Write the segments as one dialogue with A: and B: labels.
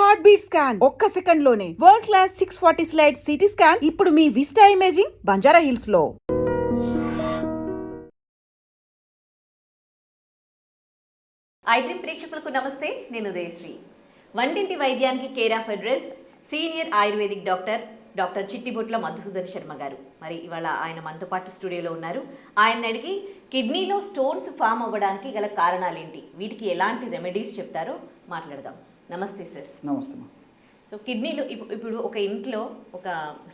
A: Heart beat scan ఒక్క second లోనే world class 640 slide CT scan ఇప్పుడు మీ విస్టా ఇమేజింగ్ బంజారా హిల్స్ లో.
B: ఐడ్రీమ్ ప్రేక్షకులకు నమస్తే, నేను ఉదయశ్రీ. వంటింటి వైద్యానికి care of address senior ayurvedic doctor Chittibotla Madhusudan Sharma గారు. మరి ఇవాళ ఆయన మనతో పాటు స్టూడియోలో ఉన్నారు. ఆయన అడిగి కిడ్నీలో స్టోన్స్ ఫామ్ అవ్వడానికి గల కారణాలేంటి, వీటికి ఎలాంటి రెమెడీస్ చెప్తారో మాట్లాడదాం. నమస్తే సార్.
C: నమస్తే.
B: సో కిడ్నీలో ఇప్పుడు ఒక ఇంట్లో ఒక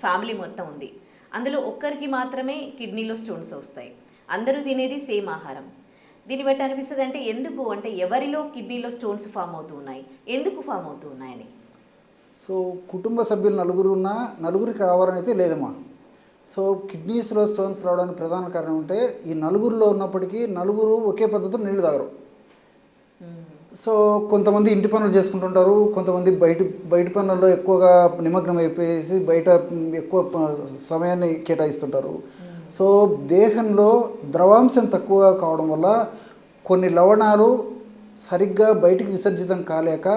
B: ఫ్యామిలీ మొత్తం ఉంది, అందులో ఒక్కరికి మాత్రమే కిడ్నీలో స్టోన్స్ వస్తాయి. అందరూ తినేది సేమ్ ఆహారం. దీన్ని బట్టి అనిపిస్తుంది అంటే ఎందుకు అంటే ఎవరిలో కిడ్నీలో స్టోన్స్ ఫామ్ అవుతూ ఉన్నాయి, ఎందుకు ఫామ్ అవుతూ ఉన్నాయని.
C: సో కుటుంబ సభ్యులు నలుగురికి కావాలని అయితే లేదమ్మా. సో కిడ్నీస్లో స్టోన్స్ రావడానికి ప్రధాన కారణం అంటే ఈ నలుగురిలో ఉన్నప్పటికీ నలుగురు ఒకే పద్ధతిలో నీళ్లు తాగరు. సో కొంతమంది ఇంటి పనులు చేసుకుంటుంటారు, కొంతమంది బయట పనుల్లో ఎక్కువగా నిమగ్నం అయిపోయేసి బయట ఎక్కువ సమయాన్ని కేటాయిస్తుంటారు. సో దేహంలో ద్రవాంశం తక్కువగా కావడం వల్ల కొన్ని లవణాలు సరిగ్గా బయటికి విసర్జితం కాలేక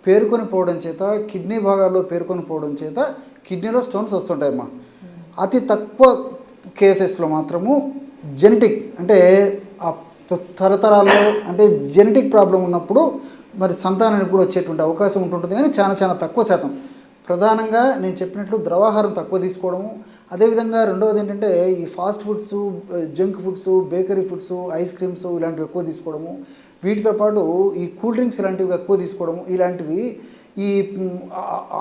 C: పేరుకొని పోవడం చేత, కిడ్నీ భాగాల్లో పేరుకొని పోవడం చేత కిడ్నీలో స్టోన్స్ వస్తుంటాయమ్మా. అతి తక్కువ కేసెస్లో మాత్రము జెనెటిక్ అంటే ఆ తరతరాల్లో అంటే జెనెటిక్ ప్రాబ్లం ఉన్నప్పుడు మరి సంతానానికి కూడా వచ్చేటువంటి అవకాశం ఉంటుంటుంది, కానీ చాలా తక్కువ శాతం. ప్రధానంగా నేను చెప్పినట్లు ద్రవాహారం తక్కువ తీసుకోవడము, అదేవిధంగా రెండవది ఏంటంటే ఈ fast foods, junk foods, bakery foods, ice creams ఇలాంటివి ఎక్కువ తీసుకోవడము, వీటితో పాటు ఈ కూల్ డ్రింక్స్ ఇలాంటివి ఎక్కువ తీసుకోవడము, ఇలాంటివి ఈ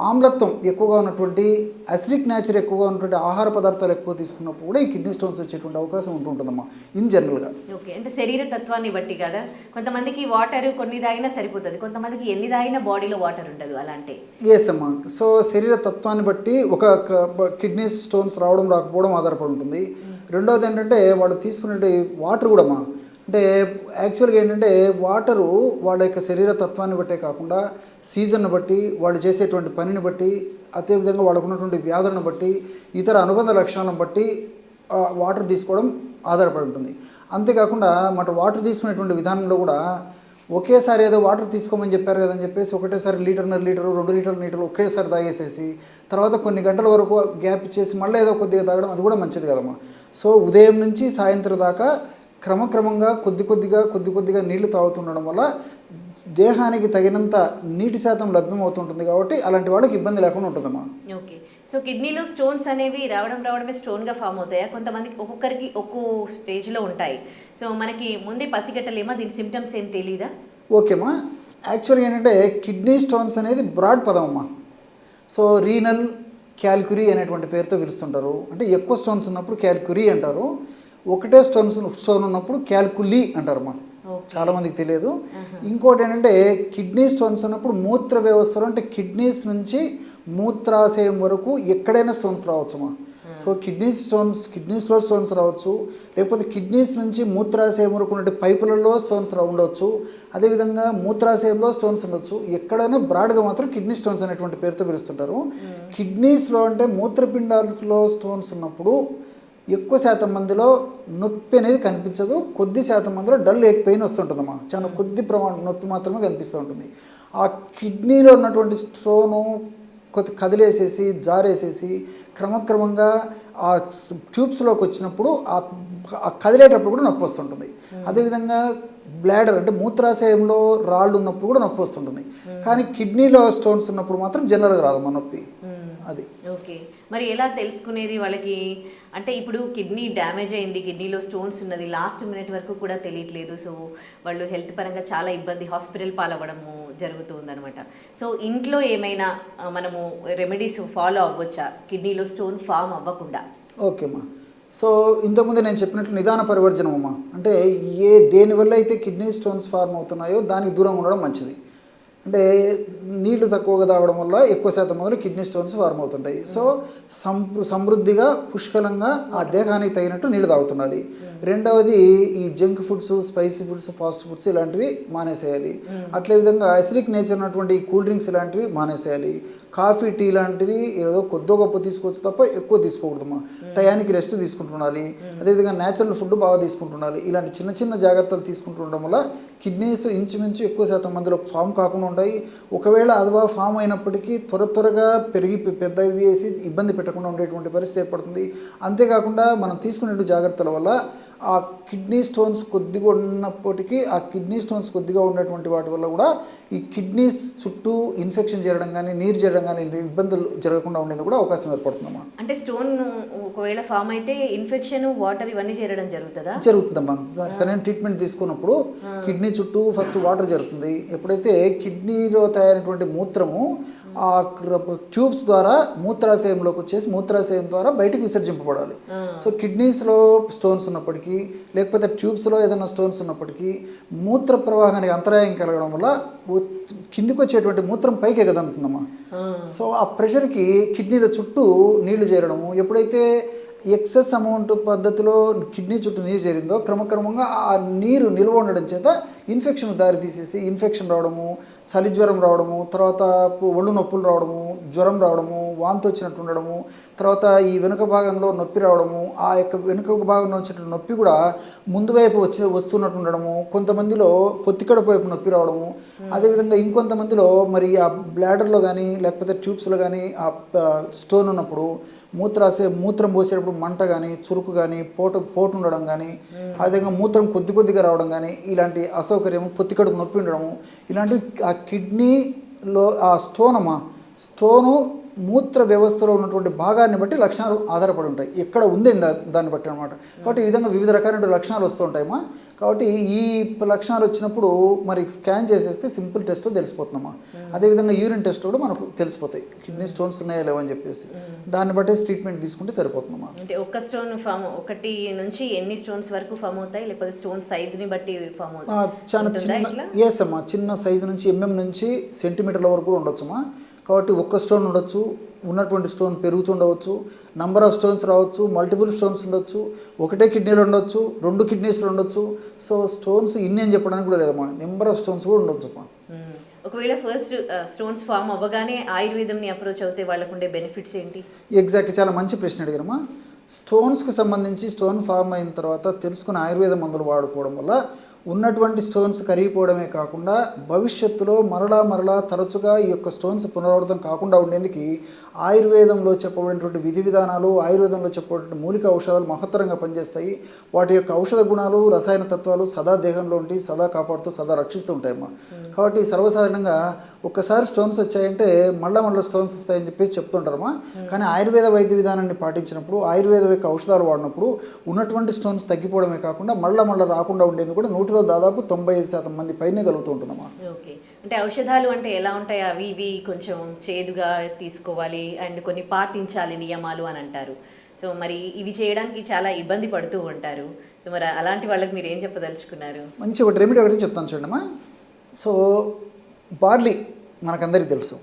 C: ఆమ్లత్వం ఎక్కువగా ఉన్నటువంటి అసిడిక్ నేచర్ ఎక్కువగా ఉన్నటువంటి ఆహార పదార్థాలు ఎక్కువ తీసుకున్నప్పుడు కూడా ఈ కిడ్నీ స్టోన్స్ వచ్చేటువంటి అవకాశం ఉంటుందమ్మా ఇన్ జనరల్గా.
B: ఓకే, అంటే శరీర తత్వాన్ని బట్టి కదా, కొంతమందికి వాటర్ కొన్ని తాగినా సరిపోతుంది, కొంతమందికి ఎన్ని తాగినా బాడీలో వాటర్ ఉండదు, అలా అంటే.
C: ఎస్ అమ్మా. సో శరీర తత్వాన్ని బట్టి ఒక కిడ్నీ స్టోన్స్ రావడం రాకపోవడం ఆధారపడి ఉంటుంది. రెండవది ఏంటంటే వాళ్ళు తీసుకునే వాటర్ కూడా అమ్మా, అంటే యాక్చువల్గా ఏంటంటే వాటరు వాళ్ళ యొక్క శరీర తత్వాన్ని బట్టే కాకుండా సీజన్ను బట్టి, వాళ్ళు చేసేటువంటి పనిని బట్టి, అదేవిధంగా వాళ్ళకు ఉన్నటువంటి వ్యాధులను బట్టి, ఇతర అనుబంధ లక్షణాలను బట్టి వాటర్ తీసుకోవడం ఆధారపడి ఉంటుంది. అంతేకాకుండా వాటర్ తీసుకునేటువంటి విధానంలో కూడా ఒకేసారి ఏదో వాటర్ తీసుకోమని చెప్పారు కదని చెప్పేసి ఒకటేసారి లీటరు 2 లీటర్లు ఒకేసారి తాగేసేసి తర్వాత కొన్ని గంటల వరకు గ్యాప్ ఇచ్చేసి మళ్ళీ ఏదో కొద్దిగా తాగడం అది కూడా మంచిది కదమ్మా. సో ఉదయం నుంచి సాయంత్రం దాకా క్రమక్రమంగా కొద్దిగా నీళ్లు తాగుతుండడం వల్ల దేహానికి తగినంత నీటి శాతం లభ్యమవుతుంటుంది, కాబట్టి అలాంటి వాళ్ళకి ఇబ్బంది లేకుండా ఉంటుందమ్మా.
B: ఓకే, సో కిడ్నీలో స్టోన్స్ అనేవి రావడమే స్టోన్గా ఫామ్ అవుతాయా? కొంతమందికి ఒక్కొక్కరికి ఒక్కో స్టేజ్లో ఉంటాయి. సో మనకి ముందే పసిగట్టలేమా, దీని సిమ్టమ్స్ ఏం తెలీదా?
C: ఓకేమ్మా. యాక్చువల్గా ఏంటంటే కిడ్నీ స్టోన్స్ అనేది బ్రాడ్ పదం అమ్మా. సో రీనల్ క్యాల్కురీ అనేటువంటి పేరుతో పిలుస్తుంటారు. అంటే ఎక్కువ స్టోన్స్ ఉన్నప్పుడు క్యాల్కురీ అంటారు, ఒకటే స్టోన్ ఉన్నప్పుడు క్యాల్కులీ అంటారమ్మా. చాలామందికి తెలియదు. ఇంకోటి ఏంటంటే కిడ్నీ స్టోన్స్ అన్నప్పుడు మూత్ర వ్యవస్థలో అంటే కిడ్నీస్ నుంచి మూత్రాశయం వరకు ఎక్కడైనా స్టోన్స్ రావచ్చమ్మా. సో కిడ్నీస్లో స్టోన్స్ రావచ్చు, లేకపోతే కిడ్నీస్ నుంచి మూత్రాశయం వరకు ఉన్న పైపులలో స్టోన్స్ ఉండవచ్చు, అదేవిధంగా మూత్రాశయంలో స్టోన్స్ ఉండొచ్చు. ఎక్కడైనా బ్రాడ్గా మాత్రం కిడ్నీ స్టోన్స్ అనేటువంటి పేరుతో పిలుస్తుంటారు. కిడ్నీస్లో అంటే మూత్రపిండాలలో స్టోన్స్ ఉన్నప్పుడు ఎక్కువ శాతం మందిలో నొప్పి అనేది కనిపించదు, కొద్ది శాతం మందిలో డల్ ఏక్ పెయిన్ వస్తుంటుందమ్మా. చాలా కొద్ది ప్రమాణం నొప్పి మాత్రమే కనిపిస్తూ ఉంటుంది. ఆ కిడ్నీలో ఉన్నటువంటి స్టోను కదిలేసేసి జారేసేసి క్రమక్రమంగా ఆ ట్యూబ్స్లోకి వచ్చినప్పుడు ఆ కదిలేటప్పుడు కూడా నొప్పి వస్తుంటుంది. అదేవిధంగా బ్లాడర్ అంటే మూత్రాశయంలో రాళ్ళు ఉన్నప్పుడు కూడా నొప్పి వస్తుంటుంది, కానీ కిడ్నీలో స్టోన్స్ ఉన్నప్పుడు మాత్రం జనరల్గా రాదమ్మా నొప్పి. అది
B: ఓకే, మరి ఎలా తెలుసుకునేది వాళ్ళకి? అంటే ఇప్పుడు కిడ్నీ డ్యామేజ్ అయింది, కిడ్నీలో స్టోన్స్ ఉన్నది, లాస్ట్ మినిట్ వరకు కూడా తెలియట్లేదు. సో వాళ్ళు హెల్త్ పరంగా చాలా ఇబ్బంది, హాస్పిటల్ పాలవ్వడము జరుగుతుందనమాట. సో ఇంట్లో ఏమైనా మనము రెమెడీస్ ఫాలో అవ్వచ్చా కిడ్నీలో స్టోన్ ఫామ్ అవ్వకుండా?
C: ఓకేమ్మా. సో ఇంతకుముందు నేను చెప్పినట్లు నిదాన పరివర్జనం అమ్మా, అంటే దేనివల్ల అయితే కిడ్నీ స్టోన్స్ ఫార్మ్ అవుతున్నాయో దానికి దూరంగా ఉండడం మంచిది. అంటే నీళ్లు తక్కువగా తాగడం వల్ల ఎక్కువ శాతం మందిలో కిడ్నీ స్టోన్స్ ఫార్మ్ అవుతుంటాయి. సో సమృద్ధిగా పుష్కలంగా ఆ దేహానికి తగినట్టు నీళ్లు తాగుతున్నారు. రెండవది ఈ junk foods, spicy foods, fast foods ఇలాంటివి మానేసేయాలి. అట్లే విధంగా అసిడిక్ నేచర్ ఉన్నటువంటి కూల్ డ్రింక్స్ ఇలాంటివి మానేసేయాలి. కాఫీ, టీ లాంటివి ఏదో కొద్దో గొప్ప తీసుకోవచ్చు తప్ప ఎక్కువ తీసుకోకూడదమ్మా. టయానికి రెస్ట్ తీసుకుంటుండాలి. అదేవిధంగా న్యాచురల్ ఫుడ్ బాగా తీసుకుంటుండాలి. ఇలాంటి చిన్న చిన్న జాగ్రత్తలు తీసుకుంటుండడం వల్ల కిడ్నీస్ ఇంచుమించు ఎక్కువ శాతం మందిలో ఫామ్ కాకుండా ఉంటాయి. ఒకవేళ అదవా ఫామ్ అయినప్పటికీ త్వరగా పెరిగి పెద్దవి వేసి ఇబ్బంది పెట్టకుండా ఉండేటువంటి పరిస్థితి ఏర్పడుతుంది. అంతేకాకుండా మనం తీసుకునే జాగ్రత్తల వల్ల ఆ కిడ్నీ స్టోన్స్ కొద్దిగా ఉన్నప్పటికీ ఆ కిడ్నీ స్టోన్స్ కొద్దిగా ఉన్నటువంటి వాటి వల్ల కూడా ఈ కిడ్నీస్ చుట్టూ ఇన్ఫెక్షన్ చేరడం కానీ, నీరు చేరడం కానీ ఇబ్బందులు జరగకుండా ఉండేది కూడా అవకాశం ఏర్పడుతుందమ్మా.
B: అంటే స్టోన్ ఒకవేళ ఫామ్ అయితే ఇన్ఫెక్షన్, వాటర్ ఇవన్నీ చేరడం
C: జరుగుతుందమ్మా. సరైన ట్రీట్మెంట్ తీసుకున్నప్పుడు కిడ్నీ చుట్టూ ఫస్ట్ వాటర్ జరుగుతుంది. ఎప్పుడైతే కిడ్నీలో తయారైనటువంటి మూత్రము ఆ ట్యూబ్స్ ద్వారా మూత్రాశయంలోకి వచ్చేసి మూత్రాశయం ద్వారా బయటకు విసర్జింపబడాలి. సో కిడ్నీస్లో స్టోన్స్ ఉన్నప్పటికీ, లేకపోతే ట్యూబ్స్లో ఏదైనా స్టోన్స్ ఉన్నప్పటికీ మూత్ర ప్రవాహానికి అంతరాయం కలగడం వల్ల కిందికి వచ్చేటువంటి మూత్రం పైకి ఎగదంటుందమ్మా. సో ఆ ప్రెషర్కి కిడ్నీల చుట్టూ నీళ్లు చేరడము, ఎప్పుడైతే ఎక్సెస్ అమౌంట్ పద్ధతిలో కిడ్నీ చుట్టూ నీరు చేరిందో క్రమక్రమంగా ఆ నీరు నిల్వ ఉండడం చేత ఇన్ఫెక్షన్ దారి తీసేసి ఇన్ఫెక్షన్ రావడము, చలి జ్వరం రావడము, తర్వాత ఒళ్ళు నొప్పులు రావడము, జ్వరం రావడము, వాంతి వచ్చినట్టు ఉండడము, తర్వాత ఈ వెనుక భాగంలో నొప్పి రావడము, ఆ యొక్క వెనుక భాగంలో వచ్చినటువంటి నొప్పి కూడా ముందు వైపు వస్తున్నట్టు ఉండడము, కొంతమందిలో పొత్తికడుపు వైపు నొప్పి రావడము, అదేవిధంగా ఇంకొంతమందిలో మరి ఆ బ్లాడర్లో కానీ లేకపోతే ట్యూబ్స్లో కానీ ఆ స్టోన్ ఉన్నప్పుడు మూత్రం పోసేటప్పుడు మంట కానీ, చురుకు కానీ, పోటు ఉండడం కానీ, అదేవిధంగా మూత్రం కొద్దిగా రావడం కానీ, ఇలాంటి అసౌకర్యము, పొత్తికడుపు నొప్పి ఉండడము, ఇలాంటివి ఆ కిడ్నీలో ఆ స్టోను మూత్ర వ్యవస్థలో ఉన్నటువంటి భాగాన్ని బట్టి లక్షణాలు ఆధారపడి ఉంటాయి. ఎక్కడ ఉంది దాన్ని బట్టి అనమాట. కాబట్టి ఈ విధంగా వివిధ రకాలైన లక్షణాలు వస్తూ ఉంటాయమ్మా. కాబట్టి ఈ లక్షణాలు వచ్చినప్పుడు మరి స్కాన్ చేసేస్తే సింపుల్ టెస్ట్లో తెలిసిపోతుందమ్మా. అదేవిధంగా యూరిన్ టెస్ట్ కూడా మనకు తెలిసిపోతాయి కిడ్నీ స్టోన్స్ ఉన్నాయా లేవని చెప్పేసి. దాన్ని బట్టి ట్రీట్మెంట్ తీసుకుంటే సరిపోతుందమ్మా.
B: అంటే ఒక్క స్టోన్ ఫామ్ ఒకటి నుంచి ఎన్ని స్టోన్స్ వరకు ఫామ్ అవుతాయి, లేకపోతే స్టోన్ సైజ్ని బట్టి ఫామ్ అవుతాయి?
C: చాలా చిన్న ఎస్ అమ్మా, చిన్న సైజు నుంచి ఎంఎం నుంచి సెంటీమీటర్ల వరకు ఉండొచ్చమ్మా. కాబట్టి ఒక్క స్టోన్ ఉండొచ్చు, ఉన్నటువంటి స్టోన్ పెరుగుతుండవచ్చు, నంబర్ ఆఫ్ స్టోన్స్ రావచ్చు, మల్టిపుల్ స్టోన్స్ ఉండొచ్చు, ఒకటే కిడ్నీలో ఉండొచ్చు, 2 కిడ్నీస్లో ఉండొచ్చు. సో స్టోన్స్ ఇన్ని అని చెప్పడానికి కూడా లేదమ్మా, నెంబర్ ఆఫ్ స్టోన్స్ కూడా ఉండొచ్చు అమ్మా.
B: ఒకవేళ ఫస్ట్ స్టోన్స్ ఫామ్ అవ్వగానే ఆయుర్వేదంని అప్రోచ్ అవుతే వాళ్ళకు ఉండే బెనిఫిట్స్ ఏంటి?
C: ఎగ్జాక్ట్లీ, చాలా మంచి ప్రశ్న అడిగారమ్మా. స్టోన్స్కి సంబంధించి స్టోన్ ఫామ్ అయిన తర్వాత తెలుసుకుని ఆయుర్వేద మందులు వాడుకోవడం వల్ల ఉన్నటువంటి స్టోన్స్ కరిగిపోవడమే కాకుండా భవిష్యత్తులో మరలా తరచుగా ఈ యొక్క స్టోన్స్ పునరావృతం కాకుండా ఉండేందుకు ఆయుర్వేదంలో చెప్పబడినటువంటి విధి విధానాలు, ఆయుర్వేదంలో చెప్పబడిన మూలిక ఔషధాలు మహత్తరంగా పనిచేస్తాయి. వాటి యొక్క ఔషధ గుణాలు, రసాయన తత్వాలు సదా దేహంలో ఉండి సదా కాపాడుతూ సదా రక్షిస్తూ ఉంటాయమ్మా. కాబట్టి సర్వసాధారణంగా ఒక్కసారి స్టోన్స్ వచ్చాయంటే మళ్ళా స్టోన్స్ వస్తాయని చెప్పేసి చెప్తుంటారమ్మా. కానీ ఆయుర్వేద వైద్య విధానాన్ని పాటించినప్పుడు, ఆయుర్వేద యొక్క ఔషధాలు వాడినప్పుడు ఉన్నటువంటి స్టోన్స్ తగ్గిపోవడమే కాకుండా మళ్ళా రాకుండా ఉండేది కూడా 100లో దాదాపు 95% మంది పైనే కలుగుతూ ఉంటుందమ్మా.
B: ఓకే, అంటే ఔషధాలు అంటే ఎలా ఉంటాయి? అవి ఇవి కొంచెం చేదుగా తీసుకోవాలి అండ్ కొన్ని పాటించాలి నియమాలు అని అంటారు. సో మరి ఇవి చేయడానికి చాలా ఇబ్బంది పడుతూ ఉంటారు. సో మరి అలాంటి వాళ్ళకి మీరు ఏం చెప్పదలుచుకున్నారు?
C: మంచి ఒక రెమెడీ ఒకటి చెప్తాను చూడమ్మా. సో బార్లీ మనకందరికీ తెలుసు.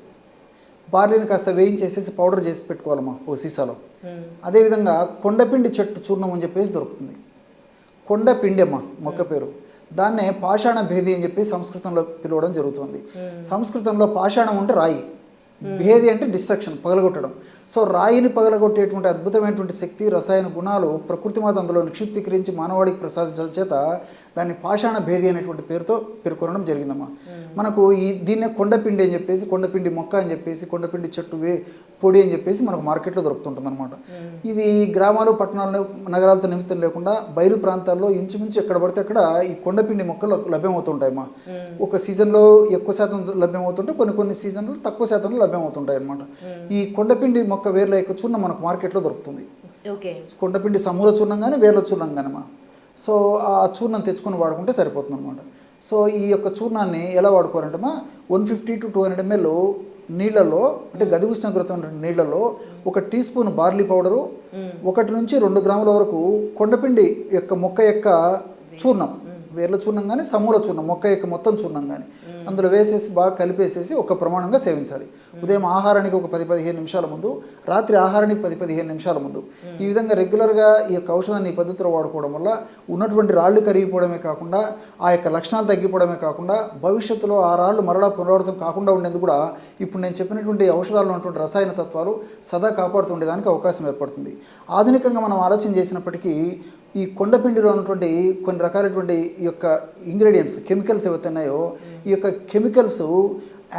C: బార్లీని కాస్త వేయించేసేసి పౌడర్ చేసి పెట్టుకోవాలమ్మా ఒక సీసాలో. అదేవిధంగా కొండపిండి చెట్టు చూర్ణం అని చెప్పేసి దొరుకుతుంది. కొండపిండి అమ్మా మొక్క పేరు. దాన్నే పాషాణ భేది అని చెప్పి సంస్కృతంలో పిలవడం జరుగుతుంది. సంస్కృతంలో పాషాణం అంటే రాయి, భేది అంటే డిస్ట్రక్షన్, పగలగొట్టడం. సో రాయిని పగలగొట్టేటువంటి అద్భుతమైనటువంటి శక్తి, రసాయన గుణాలు ప్రకృతి మాత అందులో నిక్షిప్తీకరించి మానవాడికి ప్రసాదించడం చేత దాన్ని పాషాణ భేది అనేటువంటి పేరుతో పేర్కొనడం జరిగిందమ్మా. మనకు దీన్నే కొండపిండి అని చెప్పేసి, కొండపిండి మొక్క అని చెప్పేసి, కొండపిండి చెట్టు పొడి అని చెప్పేసి మనకు మార్కెట్లో దొరుకుతుంటుంది అనమాట. ఇది గ్రామాలు, పట్టణాలు, నగరాలతో నిమిత్తం లేకుండా బయలు ప్రాంతాల్లో ఇంచుమించు ఎక్కడ పడితే అక్కడ ఈ కొండపిండి మొక్కలు లభ్యమవుతుంటాయమ్మా. ఒక సీజన్లో ఎక్కువ శాతం లభ్యమవుతుంటే కొన్ని సీజన్లు తక్కువ శాతంలో లభ్యమవుతుంటాయి అనమాట. ఈ కొండపిండి మొక్క వేర్ల యొక్క చూర్ణం మనకు మార్కెట్లో దొరుకుతుంది. కొండపిండి సమూల చూర్ణం కానీ వేర్ల చూర్ణం కానమ్మా. సో ఆ చూర్ణం తెచ్చుకొని వాడుకుంటే సరిపోతుంది అనమాట. సో ఈ యొక్క చూర్ణాన్ని ఎలా వాడుకోవాలంటే 150 to 200 ml నీళ్ళలో, అంటే గది ఉష్ణోగ్రత ఉన్న నీళ్ళలో 1 టీ స్పూన్ బార్లీ పౌడరు, 1 నుంచి 2 గ్రాముల వరకు కొండపిండి యొక్క మొక్క యొక్క చూర్ణం వేర్ల చూర్ణం కానీ సమూల చూర్ణం మొక్క యొక్క మొత్తం చూర్ణం కానీ అందులో వేసేసి బాగా కలిపేసేసి ఒక ప్రమాణంగా సేవించాలి. ఉదయం ఆహారానికి ఒక 10-15 నిమిషాల ముందు, రాత్రి ఆహారానికి 10-15 నిమిషాల ముందు. ఈ విధంగా రెగ్యులర్గా ఈ యొక్క ఔషధాన్ని ఈ పద్ధతిలో వాడుకోవడం వల్ల ఉన్నటువంటి రాళ్ళు కరిగిపోవడమే కాకుండా ఆ యొక్క లక్షణాలు తగ్గిపోవడమే కాకుండా భవిష్యత్తులో ఆ రాళ్ళు మరలా పునరావృతం కాకుండా ఉండేందుకు కూడా ఇప్పుడు నేను చెప్పినటువంటి ఔషధాల్లో ఉన్నటువంటి రసాయన తత్వాలు సదా కాపాడుతుండేదానికి అవకాశం ఏర్పడుతుంది. ఆధునికంగా మనం ఆలోచన చేసినప్పటికీ ఈ కొండపిండిలో ఉన్నటువంటి కొన్ని రకాలైనటువంటి ఈ యొక్క ఇంగ్రీడియంట్స్ కెమికల్స్ ఏవైతే ఉన్నాయో ఈ యొక్క కెమికల్స్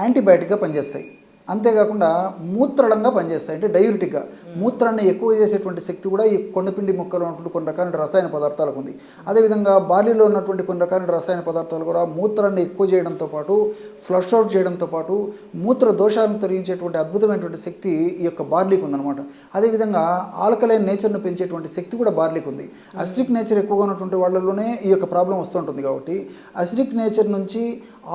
C: యాంటీబయాటిక్గా పనిచేస్తాయి. అంతేకాకుండా మూత్రళంగా పనిచేస్తాయి, అంటే డయూరిటిక్గా మూత్రాన్ని ఎక్కువ చేసేటువంటి శక్తి కూడా ఈ కొండపిండి మొక్కలో ఉన్నటువంటి కొన్ని రకాల రసాయన పదార్థాలకు ఉంది. అదేవిధంగా బార్లీలో ఉన్నటువంటి కొన్ని రకాల రసాయన పదార్థాలు కూడా మూత్రాన్ని ఎక్కువ చేయడంతో పాటు ఫ్లష్ అవుట్ చేయడంతో పాటు మూత్ర దోషాలను తొలగించేటువంటి అద్భుతమైనటువంటి శక్తి ఈ యొక్క బార్లీకి ఉందన్నమాట. అదేవిధంగా ఆల్కలైన్ నేచర్ను పెంచేటువంటి శక్తి కూడా బార్లీకి ఉంది. అసిడిక్ నేచర్ ఎక్కువగా ఉన్నటువంటి వాళ్ళలోనే ఈ యొక్క ప్రాబ్లం వస్తుంటుంది కాబట్టి అసిడిక్ నేచర్ నుంచి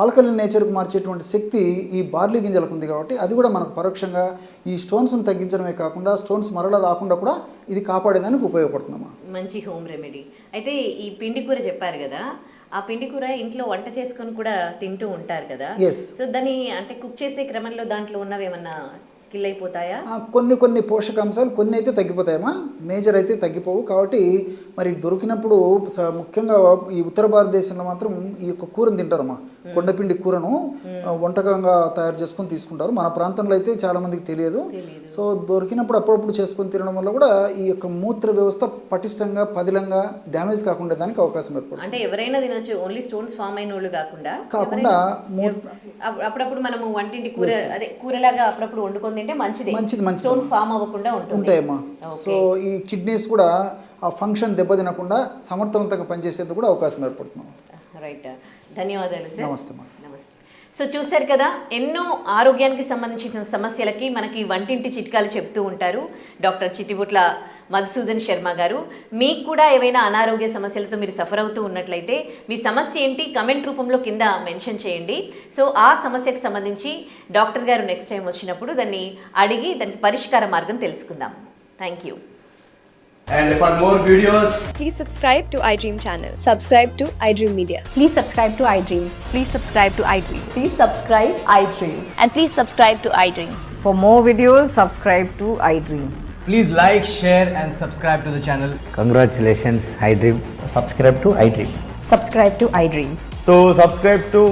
C: ఆల్కలైన్ నేచర్కు మార్చేటువంటి శక్తి ఈ బార్లీ గింజలకు ఉంది కాబట్టి అది కూడా మనకు పరోక్షంగా ఈ స్టోన్స్ను తగ్గించడమే కాకుండా స్టోన్స్ మరలా రాకుండా కూడా ఇది కాపాడేదానికి ఉపయోగపడుతుందమ్మా.
B: మంచి హోమ్ రెమెడీ. అయితే ఈ పిండి కూర చెప్పారు కదా, ఆ పిండి కూర ఇంట్లో వంట చేసుకొని కూడా తింటూ ఉంటారు కదా. సో దాన్ని అంటే కుక్ చేసే క్రమంలో దాంట్లో ఉన్నవి ఏమన్నా కిల్ అయిపోతాయా?
C: కొన్ని పోషకాంశాలు కొన్ని అయితే తగ్గిపోతాయమ్మా, మేజర్ అయితే తగ్గిపోవు. కాబట్టి మరి దొరికినప్పుడు ముఖ్యంగా ఈ ఉత్తర భారతదేశంలో మాత్రం ఈ యొక్క కూరను తింటారమ్మా. కొండపిండి కూరను వంటకంగా తయారు చేసుకొని తీసుకుంటారు. మన ప్రాంతంలో అయితే చాలా మందికి తెలియదు. సో దొరికినప్పుడు అప్పుడప్పుడు చేసుకొని తినడం వల్ల కూడా ఈ యొక్క మూత్ర వ్యవస్థ పటిష్టంగా పదిలంగా డ్యామేజ్ కాకుండా దానికి అవకాశం ఏర్పడుతుంది.
B: అంటే ఎవరైనా తినొచ్చు, ఓన్లీ స్టోన్స్ ఫామ్ అయిన వాళ్ళు కాకుండా అప్పుడప్పుడు మనము వంటింటి కూర అదే కూరలాగా అప్పుడప్పుడు వండుకొని తింటే మంచిది స్టోన్స్ ఫామ్ అవ్వకుండా ఉంటాయమ్మా.
C: సో ఈ కిడ్నీస్ కూడా ఆ ఫంక్షన్ దెబ్బతినకుండా సమర్థవంతంగా పనిచేసేందుకు కూడా అవకాశం ఏర్పడుతుంది.
B: రైట్, ధన్యవాదాలు సార్.
C: నమస్తే.
B: సో చూశారు కదా, ఎన్నో ఆరోగ్యానికి సంబంధించిన సమస్యలకి మనకి వంటింటి చిట్కాలు చెప్తూ ఉంటారు డాక్టర్ చిట్టిబొట్ల మధుసూదన్ శర్మ గారు. మీకు కూడా ఏవైనా అనారోగ్య సమస్యలతో మీరు సఫర్ అవుతూ ఉన్నట్లయితే మీ సమస్య ఏంటి కమెంట్ రూపంలో కింద మెన్షన్ చేయండి. సో ఆ సమస్యకు సంబంధించి డాక్టర్ గారు నెక్స్ట్ టైం వచ్చినప్పుడు దాన్ని అడిగి దానికి పరిష్కార మార్గం తెలుసుకుందాం. Thank you.
D: And for more videos,
E: please subscribe to iDream channel. Subscribe to iDream Media.
F: Please subscribe to iDream.
G: Please subscribe to iDream.
F: Please subscribe iDream.
G: And please subscribe to iDream.
F: For more videos, subscribe to iDream.
D: please like, share and subscribe to the channel.
H: Congratulations, iDream.
D: Subscribe to iDream.
F: Subscribe to iDream.
D: So subscribe to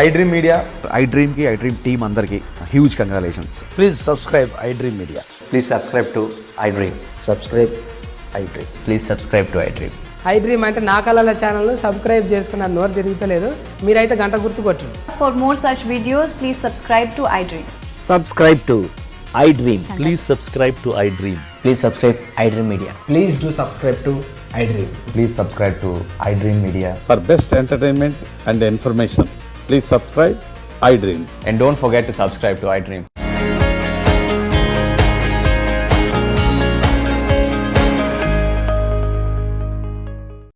D: iDream Media.
I: iDream ki iDream team andarki huge congratulations.
H: Please subscribe iDream Media.
I: Please subscribe to iDream.
H: Subscribe iDream.
I: Please subscribe to iDream.
J: iDream అంటే నా కళల channel subscribe చేసుకున్న నోరు తిరుగుతలేదు, మీరైతే గంట గుర్తు కొట్టండి.
F: For more such videos, please subscribe to iDream.
H: Subscribe to iDream.
K: Please subscribe to iDream.
H: Please subscribe iDream Media.
D: Please do subscribe to iDream.
I: Please subscribe to iDream Media.
K: For best entertainment and information, please subscribe iDream.
I: And don't forget to subscribe to iDream.